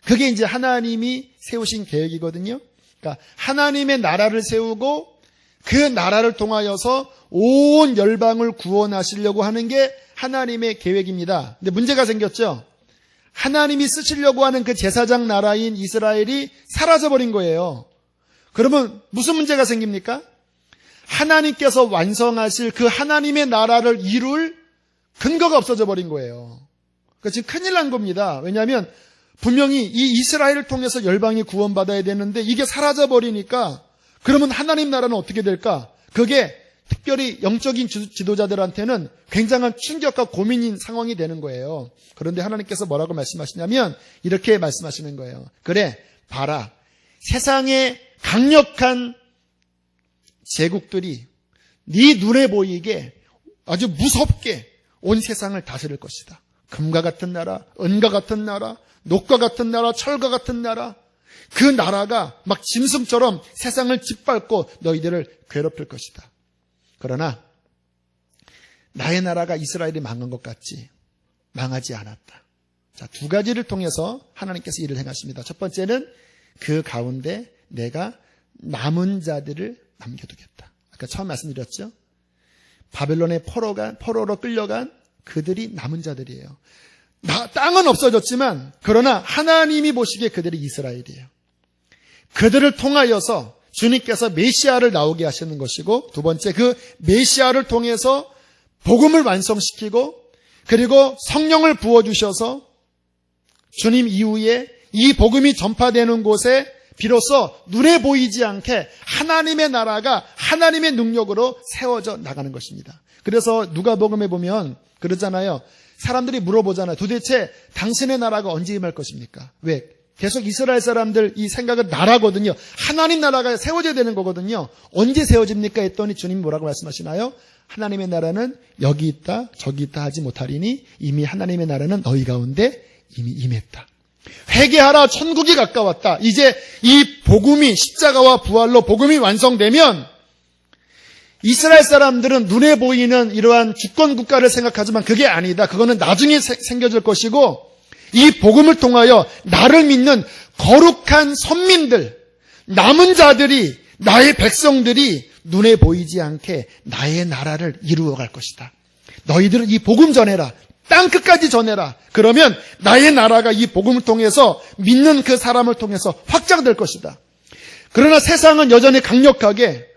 그게 이제 하나님이 세우신 계획이거든요. 그러니까 하나님의 나라를 세우고 그 나라를 통하여서 온 열방을 구원하시려고 하는 게 하나님의 계획입니다. 근데 문제가 생겼죠. 하나님이 쓰시려고 하는 그 제사장 나라인 이스라엘이 사라져버린 거예요. 그러면 무슨 문제가 생깁니까? 하나님께서 완성하실 그 하나님의 나라를 이룰 근거가 없어져 버린 거예요. 그러니까 지금 큰일 난 겁니다. 왜냐하면 분명히 이 이스라엘을 통해서 열방이 구원받아야 되는데 이게 사라져버리니까 그러면 하나님 나라는 어떻게 될까? 그게 특별히 영적인 지도자들한테는 굉장한 충격과 고민인 상황이 되는 거예요. 그런데 하나님께서 뭐라고 말씀하시냐면 이렇게 말씀하시는 거예요. 그래, 봐라. 세상에 강력한 제국들이 네 눈에 보이게 아주 무섭게 온 세상을 다스릴 것이다. 금과 같은 나라, 은과 같은 나라, 녹과 같은 나라, 철과 같은 나라, 그 나라가 막 짐승처럼 세상을 짓밟고 너희들을 괴롭힐 것이다. 그러나 나의 나라가 이스라엘이 망한 것 같지 망하지 않았다. 자, 두 가지를 통해서 하나님께서 일을 행하십니다. 첫 번째는 그 가운데 내가 남은 자들을 남겨두겠다. 아까 처음 말씀드렸죠. 바벨론의 포로로 끌려간 그들이 남은 자들이에요. 땅은 없어졌지만 그러나 하나님이 보시기에 그들이 이스라엘이에요. 그들을 통하여서 주님께서 메시아를 나오게 하시는 것이고, 두 번째 그 메시아를 통해서 복음을 완성시키고 그리고 성령을 부어주셔서 주님 이후에 이 복음이 전파되는 곳에 비로소 눈에 보이지 않게 하나님의 나라가 하나님의 능력으로 세워져 나가는 것입니다. 그래서 누가복음에 보면 그러잖아요. 사람들이 물어보잖아요. 도대체 당신의 나라가 언제 임할 것입니까? 왜? 계속 이스라엘 사람들 이 생각은 나라거든요. 하나님 나라가 세워져야 되는 거거든요. 언제 세워집니까? 했더니 주님 뭐라고 말씀하시나요? 하나님의 나라는 여기 있다 저기 있다 하지 못하리니 이미 하나님의 나라는 너희 가운데 이미 임했다. 회개하라, 천국이 가까웠다. 이제 이 복음이 십자가와 부활로 복음이 완성되면 이스라엘 사람들은 눈에 보이는 이러한 주권 국가를 생각하지만 그게 아니다. 그거는 나중에 생겨질 것이고, 이 복음을 통하여 나를 믿는 거룩한 선민들, 남은 자들이, 나의 백성들이 눈에 보이지 않게 나의 나라를 이루어갈 것이다. 너희들은 이 복음 전해라. 땅 끝까지 전해라. 그러면 나의 나라가 이 복음을 통해서 믿는 그 사람을 통해서 확장될 것이다. 그러나 세상은 여전히 강력하게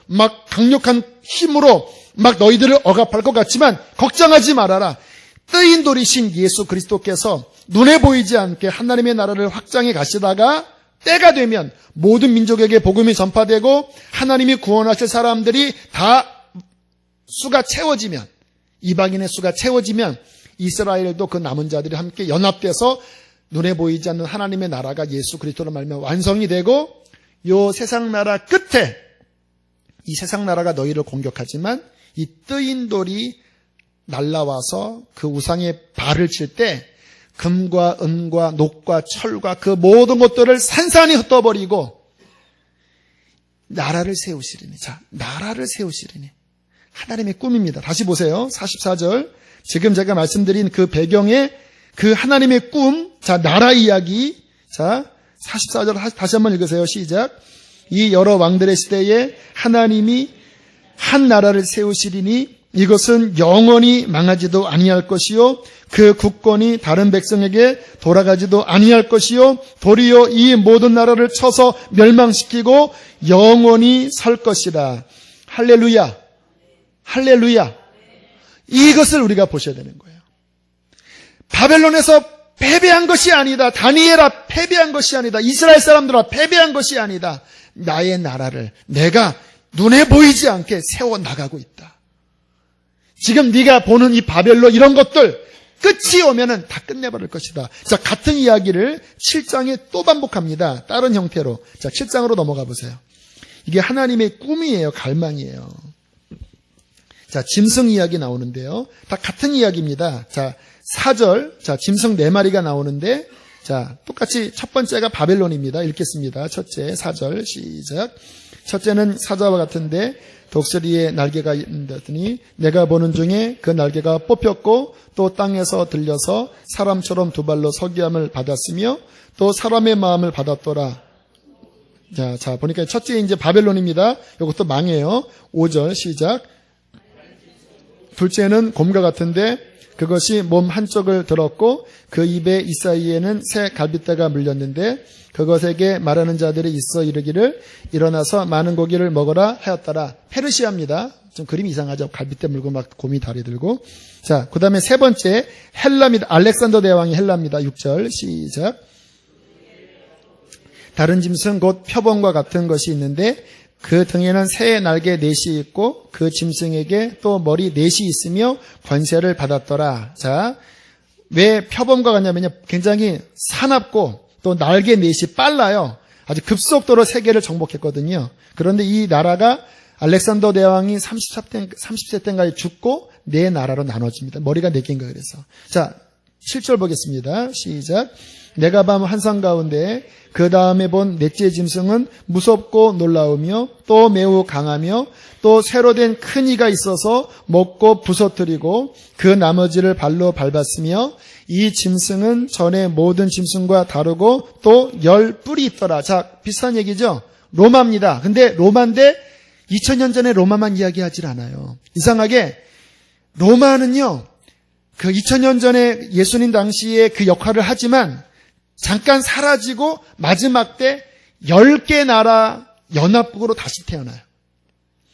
막 강력한 힘으로 막 너희들을 억압할 것 같지만 걱정하지 말아라. 뜨인 돌이신 예수 그리스도께서 눈에 보이지 않게 하나님의 나라를 확장해 가시다가 때가 되면 모든 민족에게 복음이 전파되고 하나님이 구원하실 사람들이 다 수가 채워지면, 이방인의 수가 채워지면 이스라엘도 그 남은 자들이 함께 연합돼서 눈에 보이지 않는 하나님의 나라가 예수 그리스도로 말미암아 완성이 되고, 요 세상 나라 끝에 이 세상 나라가 너희를 공격하지만 이 뜨인 돌이 날라와서 그 우상의 발을 칠 때 금과 은과 녹과 철과 그 모든 것들을 산산히 흩어버리고 나라를 세우시리니. 자, 나라를 세우시리니. 하나님의 꿈입니다. 다시 보세요. 44절. 지금 제가 말씀드린 그 배경에 그 하나님의 꿈, 자, 나라 이야기. 자, 44절 다시 한번 읽으세요. 시작. 이 여러 왕들의 시대에 하나님이 한 나라를 세우시리니 이것은 영원히 망하지도 아니할 것이요 그 국권이 다른 백성에게 돌아가지도 아니할 것이요 도리어 이 모든 나라를 쳐서 멸망시키고 영원히 설 것이라. 할렐루야. 할렐루야. 이것을 우리가 보셔야 되는 거예요. 바벨론에서 패배한 것이 아니다. 다니엘아 패배한 것이 아니다. 이스라엘 사람들아 패배한 것이 아니다. 나의 나라를 내가 눈에 보이지 않게 세워나가고 있다. 지금 네가 보는 이 바벨론 이런 것들 끝이 오면은 다 끝내버릴 것이다. 자, 같은 이야기를 7장에 또 반복합니다. 다른 형태로. 자, 7장으로 넘어가 보세요. 이게 하나님의 꿈이에요. 갈망이에요. 자, 짐승 이야기 나오는데요. 다 같은 이야기입니다. 자, 4절. 자, 짐승 4마리가 나오는데, 자, 똑같이 첫 번째가 바벨론입니다. 읽겠습니다. 첫째, 4절, 시작. 첫째는 사자와 같은데, 독수리의 날개가 있더니, 내가 보는 중에 그 날개가 뽑혔고, 또 땅에서 들려서 사람처럼 두 발로 서기함을 받았으며, 또 사람의 마음을 받았더라. 자, 보니까 첫째 이제 바벨론입니다. 이것도 망해요. 5절, 시작. 둘째는 곰과 같은데 그것이 몸 한쪽을 들었고 그 입에 이 사이에는 새 갈빗대가 물렸는데 그것에게 말하는 자들이 있어 이르기를 일어나서 많은 고기를 먹어라 하였더라. 페르시아입니다. 좀 그림이 이상하죠. 갈빗대 물고 막 곰이 다리 들고. 자, 그 다음에 세 번째 헬라입니다. 알렉산더 대왕이 헬라입니다. 6절 시작. 다른 짐승 곧 표범과 같은 것이 있는데 그 등에는 새의 날개 넷이 있고 그 짐승에게 또 머리 넷이 있으며 권세를 받았더라. 자, 왜 표범과 같냐면요. 굉장히 사납고 또 날개 넷이 빨라요. 아주 급속도로 세계를 정복했거든요. 그런데 이 나라가 알렉산더 대왕이 30세 때인가에 죽고 네 나라로 나눠집니다. 머리가 4개인가 그래서. 자, 7절 보겠습니다. 시작. 내가 밤 환상 가운데 그 다음에 본 넷째 짐승은 무섭고 놀라우며 또 매우 강하며 또 새로 된 큰 이가 있어서 먹고 부서뜨리고 그 나머지를 발로 밟았으며 이 짐승은 전에 모든 짐승과 다르고 또 10뿔이 있더라. 자, 비슷한 얘기죠. 로마입니다. 근데 로마인데 2000년 전에 로마만 이야기하질 않아요. 이상하게 로마는요, 그 2000년 전에 예수님 당시에 그 역할을 하지만 잠깐 사라지고 마지막 때 10개 나라 연합국으로 다시 태어나요.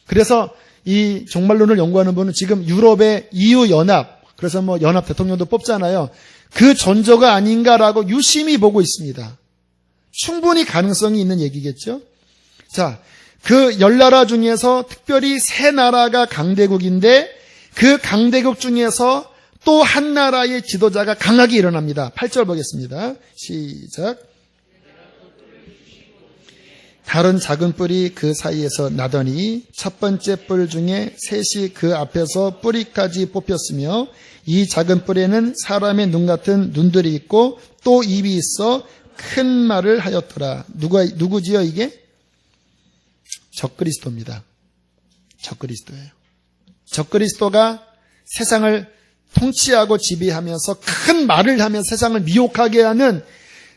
그래서 이 종말론을 연구하는 분은 지금 유럽의 EU 연합, 그래서 뭐 연합 대통령도 뽑잖아요. 그 전조가 아닌가라고 유심히 보고 있습니다. 충분히 가능성이 있는 얘기겠죠. 자, 그 10나라 중에서 특별히 3나라가 강대국인데 그 강대국 중에서 또 한 나라의 지도자가 강하게 일어납니다. 8절 보겠습니다. 시작. 다른 작은 뿔이 그 사이에서 나더니 첫 번째 뿔 중에 셋이 그 앞에서 뿌리까지 뽑혔으며 이 작은 뿔에는 사람의 눈 같은 눈들이 있고 또 입이 있어 큰 말을 하였더라. 누구지요 이게? 적그리스도입니다. 적그리스도예요. 적그리스도가 세상을 통치하고 지배하면서 큰 말을 하며 세상을 미혹하게 하는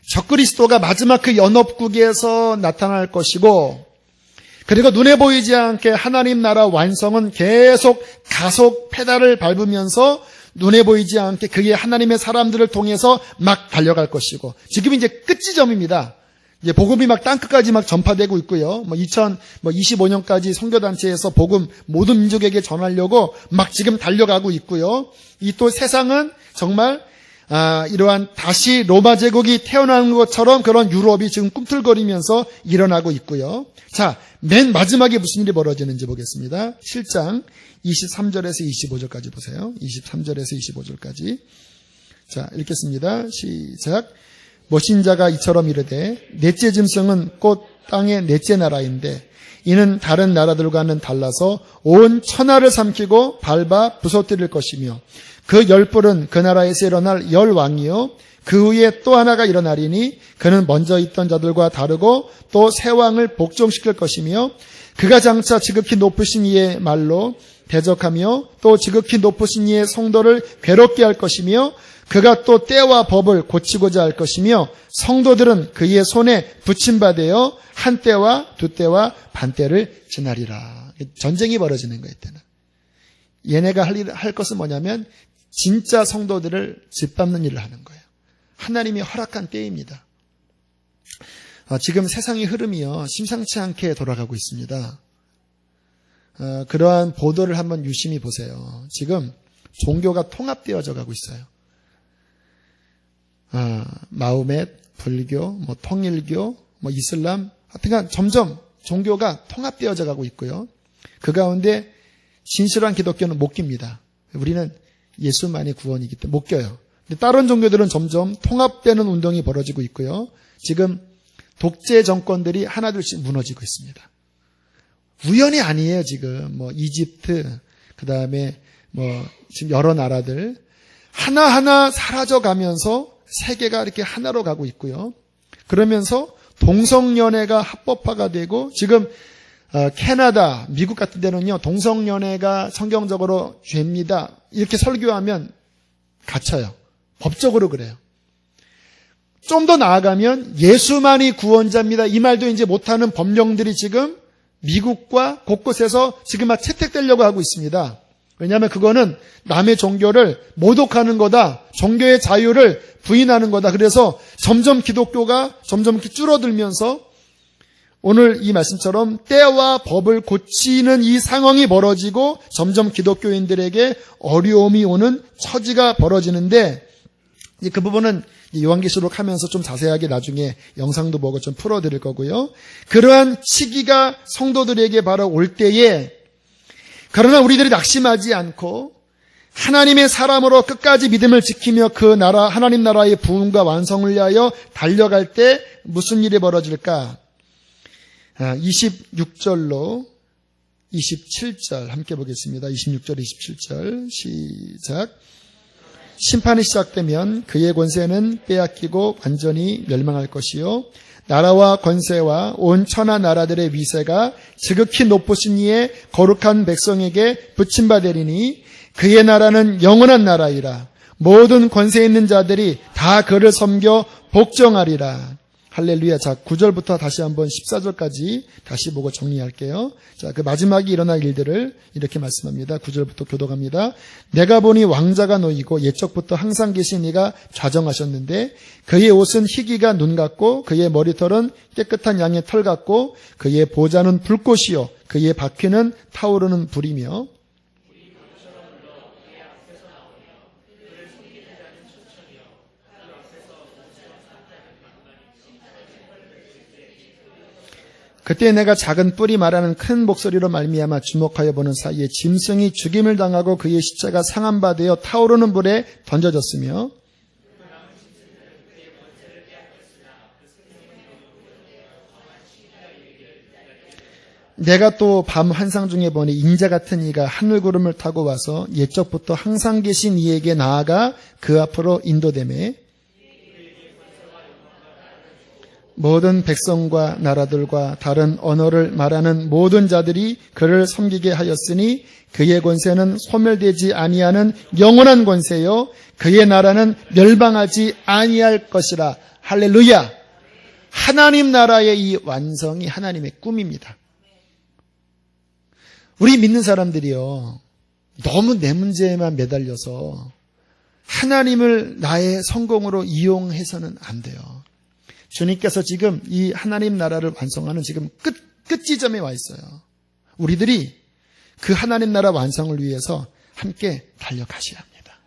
적그리스도가 마지막 그 연합국에서 나타날 것이고, 그리고 눈에 보이지 않게 하나님 나라 완성은 계속 가속 페달을 밟으면서 눈에 보이지 않게 그게 하나님의 사람들을 통해서 막 달려갈 것이고, 지금 이제 끝지점입니다. 이제 복음이 막 땅끝까지 막 전파되고 있고요. 2025년까지 선교단체에서 복음 모든 민족에게 전하려고 막 지금 달려가고 있고요. 이 또 세상은 정말 이러한 다시 로마 제국이 태어나는 것처럼 그런 유럽이 지금 꿈틀거리면서 일어나고 있고요. 자, 맨 마지막에 무슨 일이 벌어지는지 보겠습니다. 7장 23절에서 25절까지 보세요. 23절에서 25절까지. 자, 읽겠습니다. 시작. 모신 자가 이처럼 이르되 넷째 짐승은 곧 땅의 넷째 나라인데 이는 다른 나라들과는 달라서 온 천하를 삼키고 밟아 부서뜨릴 것이며 그 10뿔은 그 나라에서 일어날 10왕이요 그 후에 또 하나가 일어나리니 그는 먼저 있던 자들과 다르고 또 새 왕을 복종시킬 것이며 그가 장차 지극히 높으신 이의 말로 대적하며 또 지극히 높으신 이의 성도를 괴롭게 할 것이며 그가 또 때와 법을 고치고자 할 것이며 성도들은 그의 손에 붙임받아 한 때와 두 때와 반 때를 지나리라. 전쟁이 벌어지는 거예요. 이때는. 얘네가 할 것은 뭐냐면 진짜 성도들을 짓밟는 일을 하는 거예요. 하나님이 허락한 때입니다. 지금 세상의 흐름이요 심상치 않게 돌아가고 있습니다. 그러한 보도를 한번 유심히 보세요. 지금 종교가 통합되어져 가고 있어요. 마호멧, 불교, 통일교, 이슬람, 하여튼 점점 종교가 통합되어져 가고 있고요. 그 가운데 진실한 기독교는 못 깁니다. 우리는 예수만이 구원이기 때문에 못 껴요. 근데 다른 종교들은 점점 통합되는 운동이 벌어지고 있고요. 지금 독재 정권들이 하나둘씩 무너지고 있습니다. 우연이 아니에요, 지금. 이집트, 그 다음에 지금 여러 나라들. 하나하나 사라져 가면서 세계가 이렇게 하나로 가고 있고요. 그러면서 동성연애가 합법화가 되고 지금 캐나다, 미국 같은 데는요. 동성연애가 성경적으로 죄입니다. 이렇게 설교하면 갇혀요. 법적으로 그래요. 좀 더 나아가면 예수만이 구원자입니다. 이 말도 이제 못하는 법령들이 지금 미국과 곳곳에서 지금 막 채택되려고 하고 있습니다. 왜냐하면 그거는 남의 종교를 모독하는 거다. 종교의 자유를 부인하는 거다. 그래서 점점 기독교가 점점 이렇게 줄어들면서 오늘 이 말씀처럼 때와 법을 고치는 이 상황이 벌어지고 점점 기독교인들에게 어려움이 오는 처지가 벌어지는데 그 부분은 요한계시록 하면서 좀 자세하게 나중에 영상도 보고 좀 풀어드릴 거고요. 그러한 시기가 성도들에게 바로 올 때에 그러나 우리들이 낙심하지 않고 하나님의 사람으로 끝까지 믿음을 지키며 그 나라 하나님 나라의 부흥과 완성을 위하여 달려갈 때 무슨 일이 벌어질까? 26절로 27절 함께 보겠습니다. 26절 27절 시작. 심판이 시작되면 그의 권세는 빼앗기고 완전히 멸망할 것이요 나라와 권세와 온 천하 나라들의 위세가 지극히 높으신 이의 거룩한 백성에게 붙임받으리니 그의 나라는 영원한 나라이라. 모든 권세 있는 자들이 다 그를 섬겨 복종하리라. 할렐루야. 자, 9절부터 다시 한번 14절까지 다시 보고 정리할게요. 자, 그 마지막에 일어날 일들을 이렇게 말씀합니다. 9절부터 교독합니다. 내가 보니 왕자가 놓이고 옛적부터 항상 계신 이가 좌정하셨는데 그의 옷은 희기가 눈 같고 그의 머리털은 깨끗한 양의 털 같고 그의 보좌는 불꽃이요 그의 바퀴는 타오르는 불이며 그때 내가 작은 뿔이 말하는 큰 목소리로 말미암아 주목하여 보는 사이에 짐승이 죽임을 당하고 그의 시체가 상한 되어 타오르는 불에 던져졌으며 내가 또 밤 환상 중에 보니 인자 같은 이가 하늘구름을 타고 와서 옛적부터 항상 계신 이에게 나아가 그 앞으로 인도되매 모든 백성과 나라들과 다른 언어를 말하는 모든 자들이 그를 섬기게 하였으니 그의 권세는 소멸되지 아니하는 영원한 권세요 그의 나라는 멸망하지 아니할 것이라. 할렐루야. 하나님 나라의 이 완성이 하나님의 꿈입니다. 우리 믿는 사람들이요 너무 내 문제에만 매달려서 하나님을 나의 성공으로 이용해서는 안 돼요. 주님께서 지금 이 하나님 나라를 완성하는 지금 끝 지점에 와 있어요. 우리들이 그 하나님 나라 완성을 위해서 함께 달려가셔야 합니다.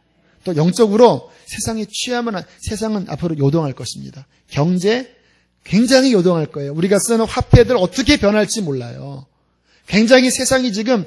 또 영적으로 세상에 취하면 세상은 앞으로 요동할 것입니다. 경제 굉장히 요동할 거예요. 우리가 쓰는 화폐들 어떻게 변할지 몰라요. 굉장히 세상이 지금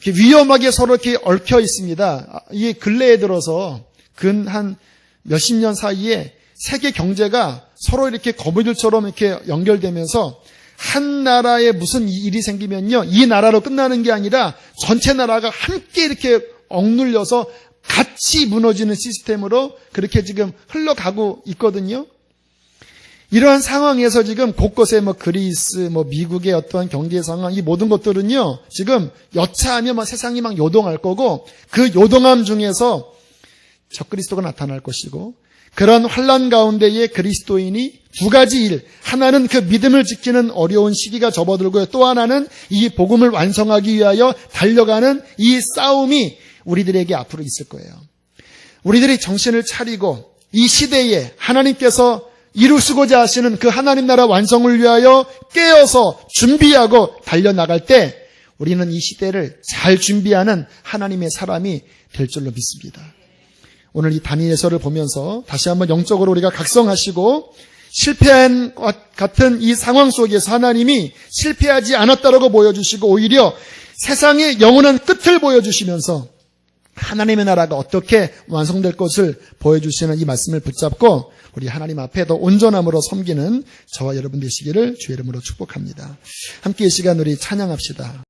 위험하게 서로 이렇게 얽혀 있습니다. 이게 근래에 들어서 근 한 몇십 년 사이에 세계 경제가 서로 이렇게 거미줄처럼 이렇게 연결되면서 한 나라에 무슨 일이 생기면요, 이 나라로 끝나는 게 아니라 전체 나라가 함께 이렇게 억눌려서 같이 무너지는 시스템으로 그렇게 지금 흘러가고 있거든요. 이러한 상황에서 지금 곳곳에 그리스, 미국의 어떠한 경제 상황, 이 모든 것들은요, 지금 여차하면 세상이 막 요동할 거고, 그 요동함 중에서 적그리스도가 나타날 것이고, 그런 환난 가운데에 그리스도인이 두 가지 일, 하나는 그 믿음을 지키는 어려운 시기가 접어들고요. 또 하나는 이 복음을 완성하기 위하여 달려가는 이 싸움이 우리들에게 앞으로 있을 거예요. 우리들이 정신을 차리고 이 시대에 하나님께서 이루시고자 하시는 그 하나님 나라 완성을 위하여 깨어서 준비하고 달려나갈 때 우리는 이 시대를 잘 준비하는 하나님의 사람이 될 줄로 믿습니다. 오늘 이 다니엘서를 보면서 다시 한번 영적으로 우리가 각성하시고 실패한 것 같은 이 상황 속에서 하나님이 실패하지 않았다라고 보여주시고 오히려 세상의 영원한 끝을 보여주시면서 하나님의 나라가 어떻게 완성될 것을 보여주시는 이 말씀을 붙잡고 우리 하나님 앞에 더 온전함으로 섬기는 저와 여러분 되시기를 주의 이름으로 축복합니다. 함께 이 시간 우리 찬양합시다.